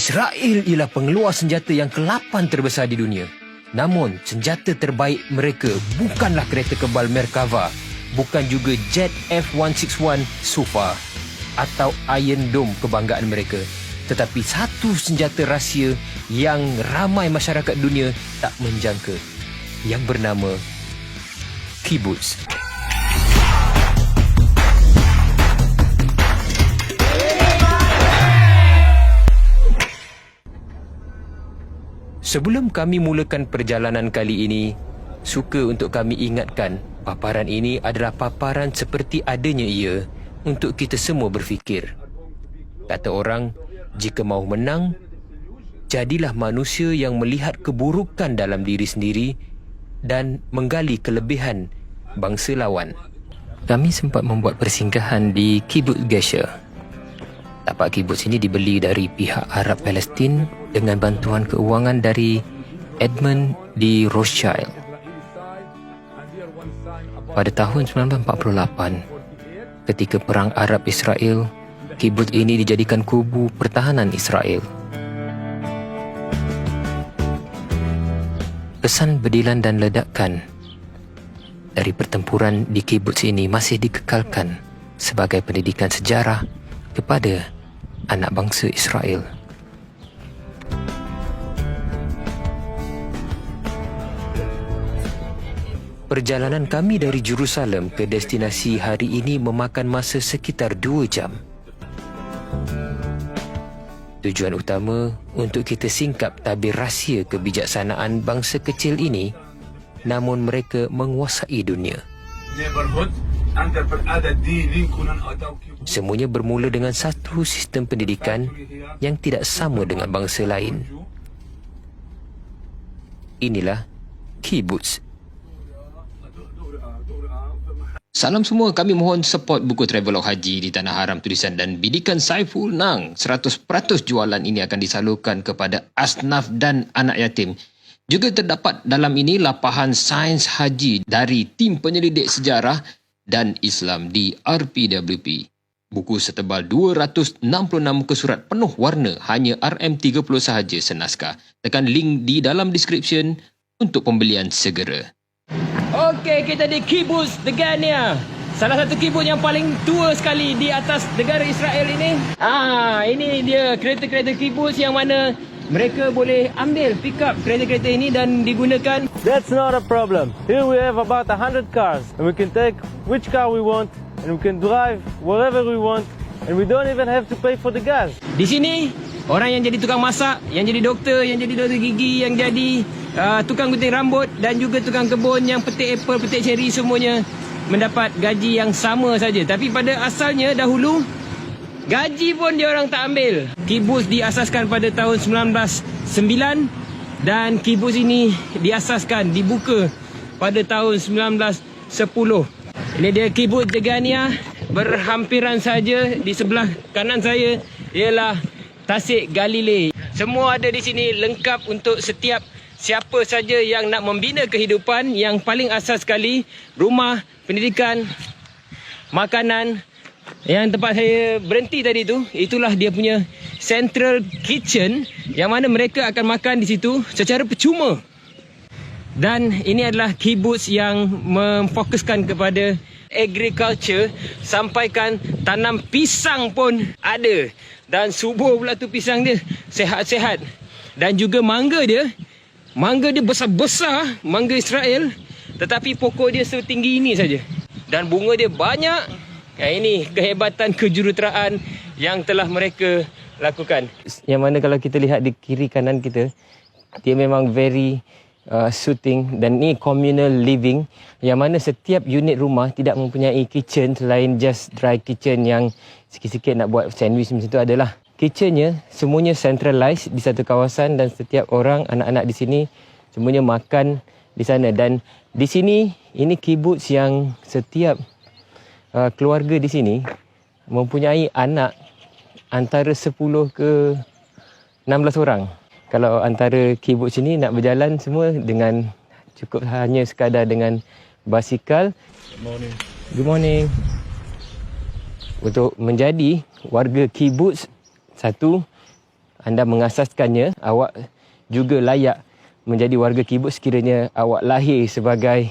Israel ialah pengeluar senjata yang ke-8 terbesar di dunia. Namun, senjata terbaik mereka bukanlah kereta kebal Merkava, bukan juga jet F-161 Sufa atau Iron Dome kebanggaan mereka, tetapi satu senjata rahsia yang ramai masyarakat dunia tak menjangka, yang bernama kibbutz. Sebelum kami mulakan perjalanan kali ini, suka untuk kami ingatkan, paparan ini adalah paparan seperti adanya ia untuk kita semua berfikir. Kata orang, jika mahu menang, jadilah manusia yang melihat keburukan dalam diri sendiri dan menggali kelebihan bangsa lawan. Kami sempat membuat persinggahan di Kibbutz Gesher. Tapak kibbutz ini dibeli dari pihak Arab Palestin dengan bantuan keuangan dari Edmund D. Rothschild. Pada tahun 1948, ketika Perang Arab Israel, kibbutz ini dijadikan kubu pertahanan Israel. Kesan bedilan dan ledakan dari pertempuran di kibbutz ini masih dikekalkan sebagai pendidikan sejarah kepada anak bangsa Israel. Perjalanan kami dari Jerusalem ke destinasi hari ini memakan masa sekitar 2 jam. Tujuan utama untuk kita singkap tabir rahsia kebijaksanaan bangsa kecil ini, namun mereka menguasai dunia. Semuanya bermula dengan satu sistem pendidikan yang tidak sama dengan bangsa lain. Inilah kibbutz. Salam semua, kami mohon support buku Travelog Haji di Tanah Haram tulisan dan bidikan Saiful Nang. 100% jualan ini akan disalurkan kepada asnaf dan anak yatim. Juga terdapat dalam ini lapahan sains haji dari tim penyelidik sejarah dan Islam di RPWP. Buku setebal 266 muka surat penuh warna, hanya RM30 sahaja senaskah. Tekan link di dalam description untuk pembelian segera. Okey, kita di Kibbutz Degania. Salah satu kibbutz yang paling tua sekali di atas negara Israel ini. Ini dia kereta-kereta kibbutz yang mana mereka boleh ambil pick up kereta-kereta ini dan digunakan. That's not a problem. Here we have about 100 cars and we can take which car we want and we can drive wherever we want and we don't even have to pay for the gas. Di sini orang yang jadi tukang masak, yang jadi doktor, yang jadi doktor gigi, yang jadi tukang gunting rambut dan juga tukang kebun yang petik apple, petik cherry, semuanya mendapat gaji yang sama saja. Tapi pada asalnya dahulu gaji pun dia orang tak ambil. Kibbutz diasaskan pada tahun 1909 dan kibbutz ini dibuka pada tahun 1910. Ini dia Kibbutz Degania. Berhampiran saja di sebelah kanan saya ialah Tasik Galilei. Semua ada di sini lengkap untuk setiap siapa saja yang nak membina kehidupan. Yang paling asas sekali, rumah, pendidikan, makanan. Yang tempat saya berhenti tadi tu, itulah dia punya central kitchen yang mana mereka akan makan di situ secara percuma. Dan ini adalah kibbutz yang memfokuskan kepada agriculture, sampaikan tanam pisang pun ada. Dan subur pula tu pisang dia, sehat-sehat. Dan juga mangga dia besar-besar, mangga Israel, tetapi pokok dia setinggi ini saja. Dan bunga dia banyak. Ini kehebatan kejuruteraan yang telah mereka lakukan. Yang mana kalau kita lihat di kiri kanan kita, dia memang very soothing. Dan ini communal living, yang mana setiap unit rumah tidak mempunyai kitchen selain just dry kitchen yang sikit-sikit nak buat sandwich macam tu adalah. Kitchennya semuanya centralized di satu kawasan dan setiap orang, anak-anak di sini semuanya makan di sana. Dan di sini, ini kibbutz yang setiap keluarga di sini mempunyai anak antara 10 ke 16 orang. Kalau antara kibbutz ini nak berjalan semua dengan cukup hanya sekadar dengan basikal. Good morning. Good morning. Untuk menjadi warga kibbutz, satu, anda mengasaskannya, awak juga layak menjadi warga kibbutz sekiranya awak lahir sebagai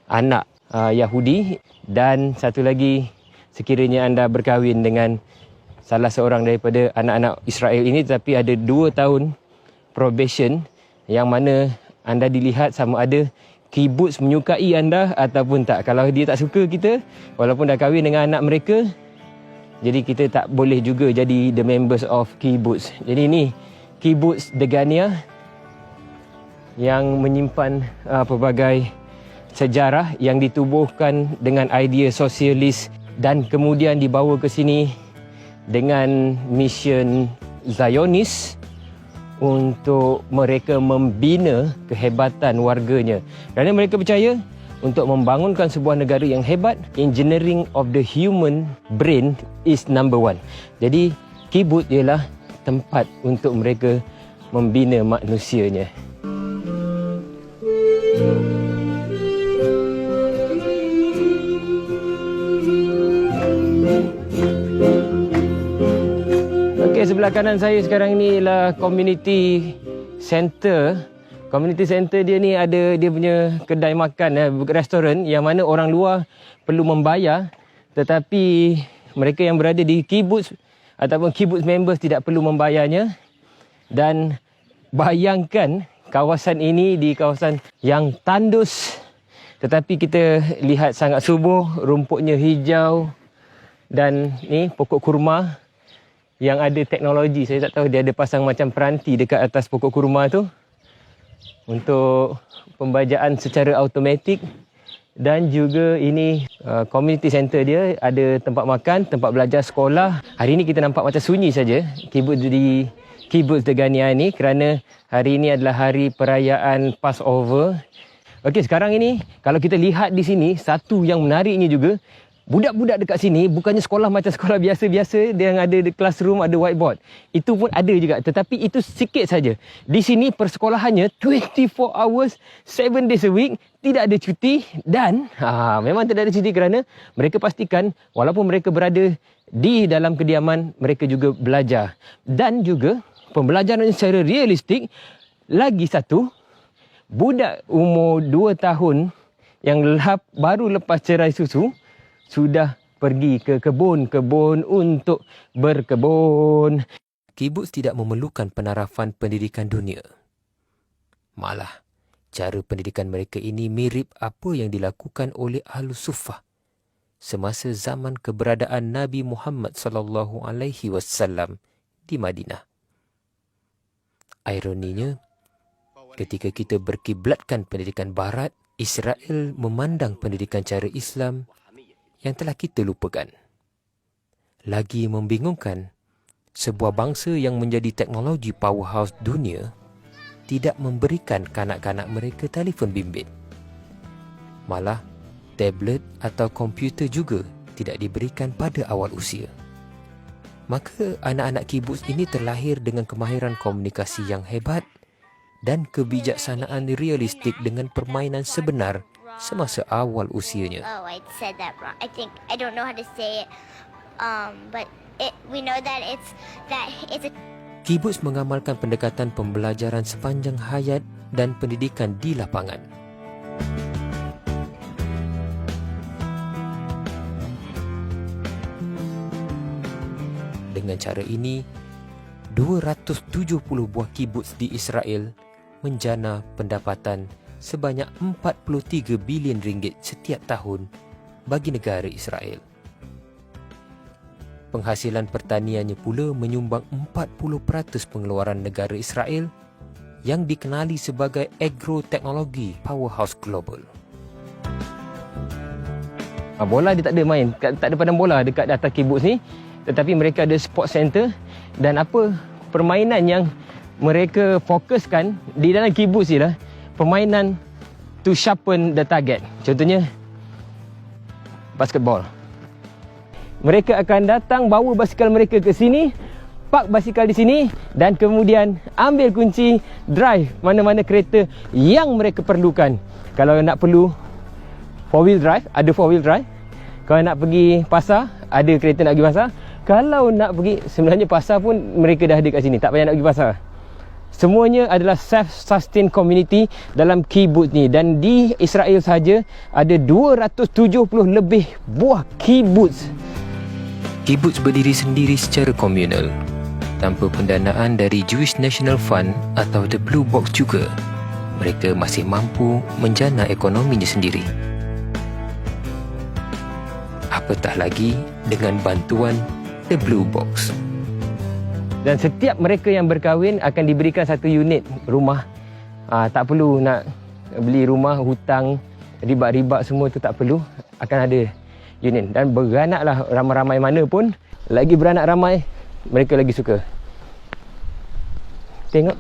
anak Yahudi, dan satu lagi sekiranya anda berkahwin dengan salah seorang daripada anak-anak Israel ini, tetapi ada 2 tahun probation yang mana anda dilihat sama ada kibbutz menyukai anda ataupun tak. Kalau dia tak suka kita, walaupun dah kahwin dengan anak mereka, jadi kita tak boleh juga jadi the members of kibbutz. Jadi ini kibbutz Degania yang menyimpan pelbagai sejarah yang ditubuhkan dengan idea sosialis dan kemudian dibawa ke sini dengan mission Zionis untuk mereka membina kehebatan warganya. Kerana mereka percaya untuk membangunkan sebuah negara yang hebat, engineering of the human brain is number 1. Jadi kibbutz ialah tempat untuk mereka membina manusianya. Okey, sebelah kanan saya sekarang ni ialah community center. Community center dia ni ada dia punya kedai makan, restoran yang mana orang luar perlu membayar, tetapi mereka yang berada di kibbutz ataupun kibbutz members tidak perlu membayarnya. Dan bayangkan kawasan ini di kawasan yang tandus, tetapi kita lihat sangat subur, rumputnya hijau dan ni pokok kurma yang ada teknologi. Saya tak tahu dia ada pasang macam peranti dekat atas pokok kurma tu untuk pembajaan secara automatik. Dan juga ini community center dia, ada tempat makan, tempat belajar sekolah. Hari ini kita nampak macam sunyi saja kibbutz Degania ni kerana hari ini adalah hari perayaan Passover. Okey, sekarang ini kalau kita lihat di sini, satu yang menariknya juga, budak-budak dekat sini bukannya sekolah macam sekolah biasa-biasa yang ada di classroom, ada whiteboard. Itu pun ada juga, tetapi itu sikit saja. Di sini persekolahannya 24 hours, 7 days a week, tidak ada cuti. Dan memang tidak ada cuti kerana mereka pastikan walaupun mereka berada di dalam kediaman, mereka juga belajar. Dan juga pembelajaran secara realistik. Lagi satu, budak umur 2 tahun yang baru lepas cerai susu sudah pergi ke kebun-kebun untuk berkebun. Kibbutz tidak memerlukan penarafan pendidikan dunia. Malah, cara pendidikan mereka ini mirip apa yang dilakukan oleh Ahlus Suffah semasa zaman keberadaan Nabi Muhammad SAW di Madinah. Ironinya, ketika kita berkiblatkan pendidikan barat, Israel memandang pendidikan cara Islam yang telah kita lupakan. Lagi membingungkan, sebuah bangsa yang menjadi teknologi powerhouse dunia tidak memberikan kanak-kanak mereka telefon bimbit. Malah, tablet atau komputer juga tidak diberikan pada awal usia. Maka anak-anak kibbutz ini terlahir dengan kemahiran komunikasi yang hebat dan kebijaksanaan realistik dengan permainan sebenar semasa awal usianya. Oh, I said that wrong. I don't know how to say it. But we know that it's a Kibbutz mengamalkan pendekatan pembelajaran sepanjang hayat dan pendidikan di lapangan. Dengan cara ini, 270 buah kibbutz di Israel menjana pendapatan sebanyak 43 bilion ringgit setiap tahun bagi negara Israel. Penghasilan pertaniannya pula menyumbang 40% pengeluaran negara Israel yang dikenali sebagai agroteknologi powerhouse global. Bola dia tak ada main, tak ada padang bola dekat atas kibbutz ni, tetapi mereka ada sport center. Dan apa permainan yang mereka fokuskan di dalam kibbutz ialah permainan to sharpen the target. Contohnya basketball. Mereka akan datang bawa basikal mereka ke sini, park basikal di sini dan kemudian ambil kunci, drive mana-mana kereta yang mereka perlukan. Kalau nak perlu 4-wheel drive, ada 4-wheel drive. Kalau nak pergi pasar, ada kereta nak pergi pasar. Kalau nak pergi, sebenarnya pasar pun mereka dah ada kat sini, tak payah nak pergi pasar. Semuanya adalah self-sustain community dalam kibbutz ni. Dan di Israel saja ada 270 lebih buah kibbutz. Kibbutz berdiri sendiri secara komunal, tanpa pendanaan dari Jewish National Fund atau The Blue Box juga. Mereka masih mampu menjana ekonominya sendiri. Apatah lagi dengan bantuan The Blue Box. Dan setiap mereka yang berkahwin akan diberikan satu unit rumah. Tak perlu nak beli rumah, hutang, riba-riba semua tu tak perlu. Akan ada unit. Dan beranaklah ramai-ramai mana pun, lagi beranak ramai, mereka lagi suka. Tengok.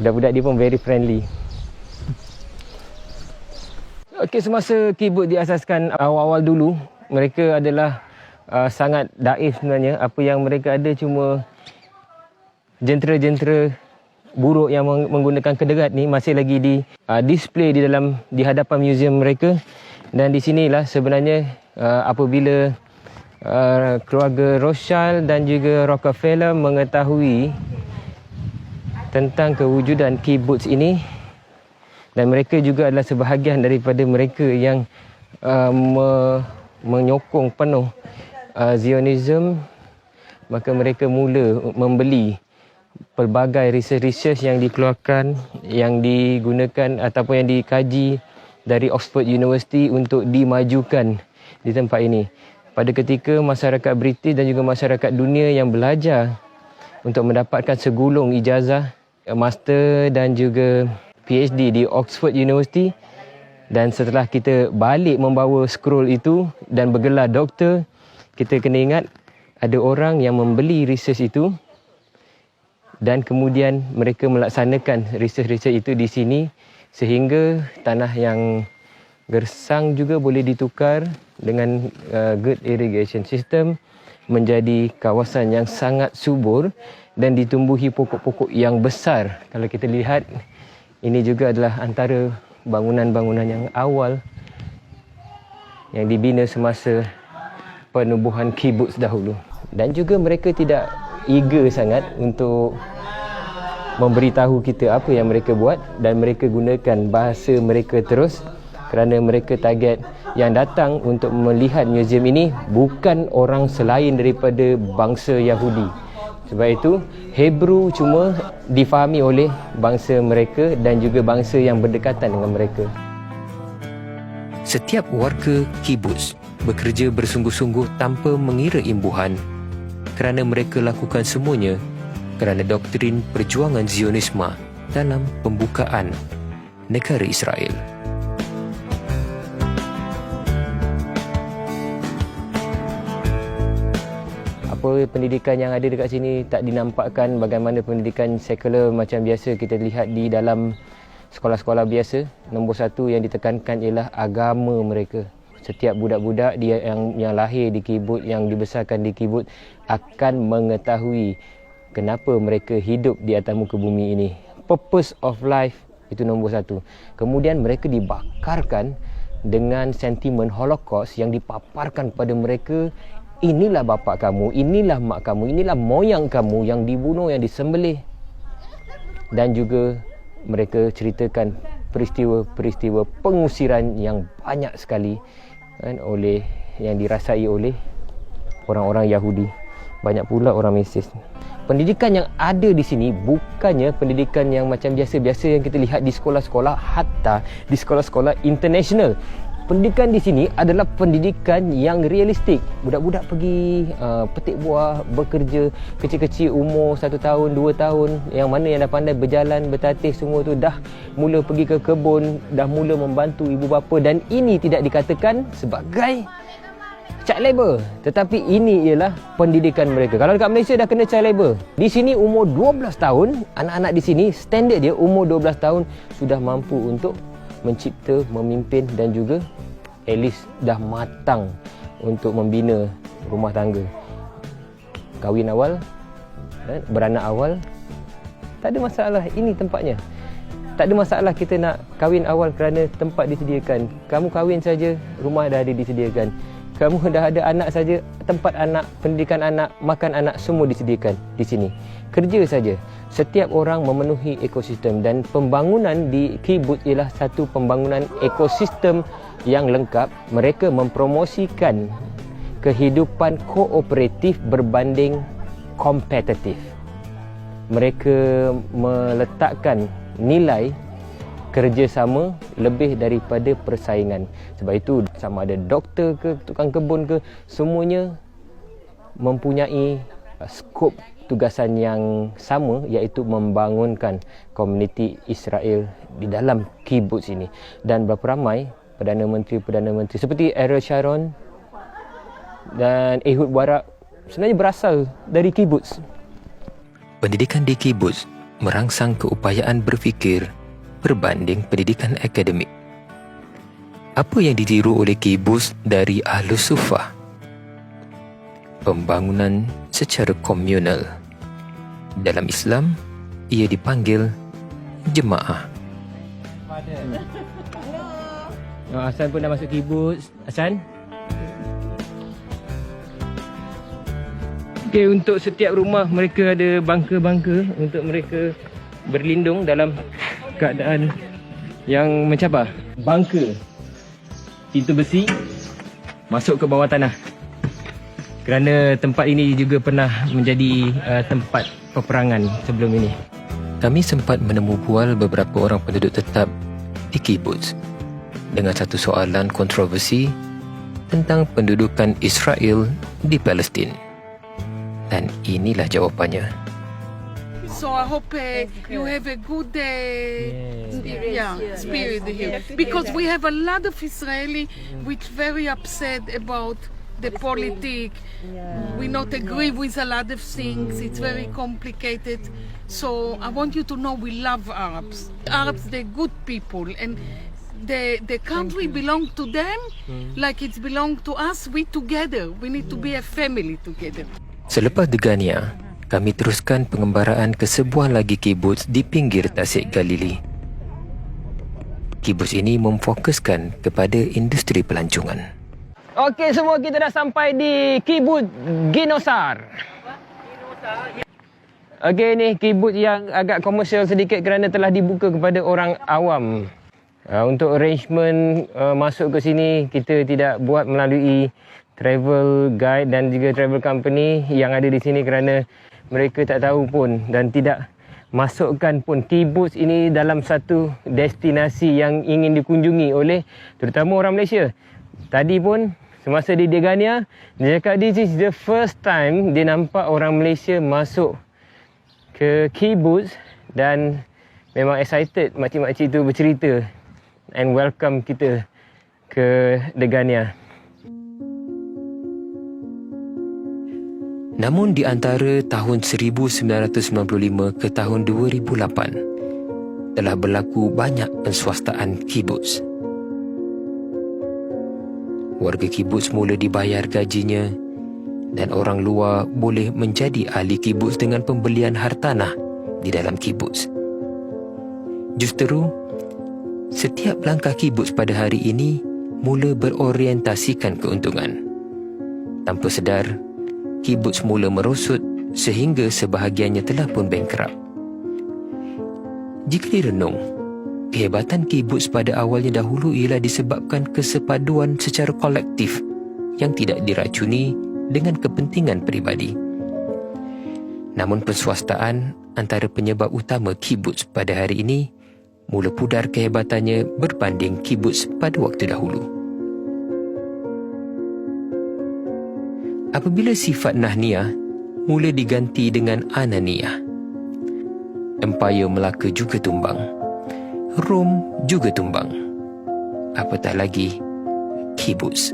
Budak-budak dia pun very friendly. Okey, semasa kibbutz diasaskan awal-awal dulu, mereka adalah sangat daif sebenarnya. Apa yang mereka ada cuma jentera-jentera buruk yang menggunakan kederat ni masih lagi di display di hadapan muzium mereka. Dan di sinilah sebenarnya apabila keluarga Rothschild dan juga Rockefeller mengetahui tentang kewujudan kibbutz ini, dan mereka juga adalah sebahagian daripada mereka yang menyokong penuh Zionism, maka mereka mula membeli pelbagai research yang dikeluarkan, yang digunakan ataupun yang dikaji dari Oxford University untuk dimajukan di tempat ini. Pada ketika masyarakat British dan juga masyarakat dunia yang belajar untuk mendapatkan segulung ijazah master dan juga PhD di Oxford University, dan setelah kita balik membawa scroll itu dan bergelar doktor, kita kena ingat ada orang yang membeli research itu dan kemudian mereka melaksanakan research itu di sini, sehingga tanah yang gersang juga boleh ditukar dengan good irrigation system menjadi kawasan yang sangat subur dan ditumbuhi pokok-pokok yang besar. Kalau kita lihat, ini juga adalah antara bangunan-bangunan yang awal yang dibina semasa penubuhan kibbutz dahulu. Dan juga mereka tidak eager sangat untuk memberitahu kita apa yang mereka buat, dan mereka gunakan bahasa mereka terus kerana mereka target yang datang untuk melihat muzium ini bukan orang selain daripada bangsa Yahudi. Sebab itu Hebrew cuma difahami oleh bangsa mereka dan juga bangsa yang berdekatan dengan mereka. Setiap warga kibbutz bekerja bersungguh-sungguh tanpa mengira imbuhan, kerana mereka lakukan semuanya kerana doktrin perjuangan Zionisme dalam pembukaan negara Israel. Apa pendidikan yang ada dekat sini tak dinampakkan bagaimana pendidikan sekular macam biasa kita lihat di dalam sekolah-sekolah biasa. Nombor satu yang ditekankan ialah agama mereka. Setiap budak-budak dia yang lahir di kibbutz, yang dibesarkan di kibbutz akan mengetahui kenapa mereka hidup di atas muka bumi ini. Purpose of life itu nombor satu. Kemudian mereka dibakarkan dengan sentimen Holocaust yang dipaparkan pada mereka. Inilah bapa kamu, inilah mak kamu, inilah moyang kamu yang dibunuh, yang disembelih. Dan juga mereka ceritakan peristiwa-peristiwa pengusiran yang banyak sekali oleh yang dirasai oleh orang-orang Yahudi. Banyak pula orang Mesis. Pendidikan yang ada di sini bukannya pendidikan yang macam biasa-biasa yang kita lihat di sekolah-sekolah, hatta di sekolah-sekolah international. Pendidikan di sini adalah pendidikan yang realistik. Budak-budak pergi petik buah, bekerja, kecil-kecil umur 1 tahun, 2 tahun, yang mana yang dah pandai berjalan, bertatih semua tu dah mula pergi ke kebun, dah mula membantu ibu bapa, dan ini tidak dikatakan sebagai child labour, tetapi ini ialah pendidikan mereka. Kalau dekat Malaysia dah kena child labour. Di sini umur 12 tahun, anak-anak di sini standard dia umur 12 tahun sudah mampu untuk mencipta, memimpin dan juga at least dah matang untuk membina rumah tangga. Kahwin awal, beranak awal, tak ada masalah, ini tempatnya. Tak ada masalah kita nak kahwin awal kerana tempat disediakan. Kamu kahwin saja, rumah dah ada disediakan. Kamu dah ada anak saja, tempat anak, pendidikan anak, makan anak, semua disediakan di sini. Kerja saja. Setiap orang memenuhi ekosistem dan pembangunan di kibbutz ialah satu pembangunan ekosistem yang lengkap. Mereka mempromosikan kehidupan kooperatif berbanding kompetitif. Mereka meletakkan nilai kerjasama lebih daripada persaingan. Sebab itu sama ada doktor ke, tukang kebun ke, semuanya mempunyai skop tugasan yang sama, iaitu membangunkan komuniti Israel di dalam kibbutz ini. Dan berapa ramai Perdana Menteri seperti Ariel Sharon dan Ehud Barak sebenarnya berasal dari kibbutz. Pendidikan di kibbutz merangsang keupayaan berfikir berbanding pendidikan akademik. Apa yang ditiru oleh kibbutz dari Ahlus Sufah? Pembangunan secara komunal. Dalam Islam, ia dipanggil jemaah. Hasan pun dah masuk kibbutz. Hasan? Okey, untuk setiap rumah mereka ada bangka-bangka untuk mereka berlindung dalam keadaan yang mencabar. Bangka, pintu besi masuk ke bawah tanah. Kerana tempat ini juga pernah menjadi tempat peperangan sebelum ini. Kami sempat menemu bual beberapa orang penduduk tetap di kibbutz dengan satu soalan kontroversi tentang pendudukan Israel di Palestin. Dan inilah jawapannya. So I hope you have a good spirit here, because we have a lot of Israeli which very upset about the politics. We not agree with a lot of things. It's very complicated. So I want you to know we love Arabs. Arabs, they're good people, and the country belong to them like it's belong to us. We together. We need to be a family together. Selepas Degania, kami teruskan pengembaraan ke sebuah lagi kibbutz di pinggir Tasik Galili. Kibbutz ini memfokuskan kepada industri pelancongan. Okey, semua kita dah sampai di kibbutz Ginosar. Okey, ni kibbutz yang agak komersial sedikit kerana telah dibuka kepada orang awam. Untuk arrangement masuk ke sini, kita tidak buat melalui travel guide dan juga travel company yang ada di sini kerana mereka tak tahu pun dan tidak masukkan pun kibbutz ini dalam satu destinasi yang ingin dikunjungi oleh terutama orang Malaysia. Tadi pun semasa di Degania, dia cakap this is the first time dia nampak orang Malaysia masuk ke kibbutz dan memang excited makcik-makcik tu bercerita and welcome kita ke Degania. Namun di antara tahun 1995 ke tahun 2008 telah berlaku banyak penswastaan kibbutz. Warga kibbutz mula dibayar gajinya dan orang luar boleh menjadi ahli kibbutz dengan pembelian hartanah di dalam kibbutz. Justeru, setiap langkah kibbutz pada hari ini mula berorientasikan keuntungan. Tanpa sedar, kibbutz mula merosot sehingga sebahagiannya telah pun bankrupt. Jika direnung, kehebatan kibbutz pada awalnya dahulu ialah disebabkan kesepaduan secara kolektif yang tidak diracuni dengan kepentingan peribadi. Namun penswastaan antara penyebab utama kibbutz pada hari ini mula pudar kehebatannya berbanding kibbutz pada waktu dahulu. Apabila sifat Nahniyah mula diganti dengan Ananiyah, Empire Melaka juga tumbang, Rom juga tumbang, apatah lagi kibbutz.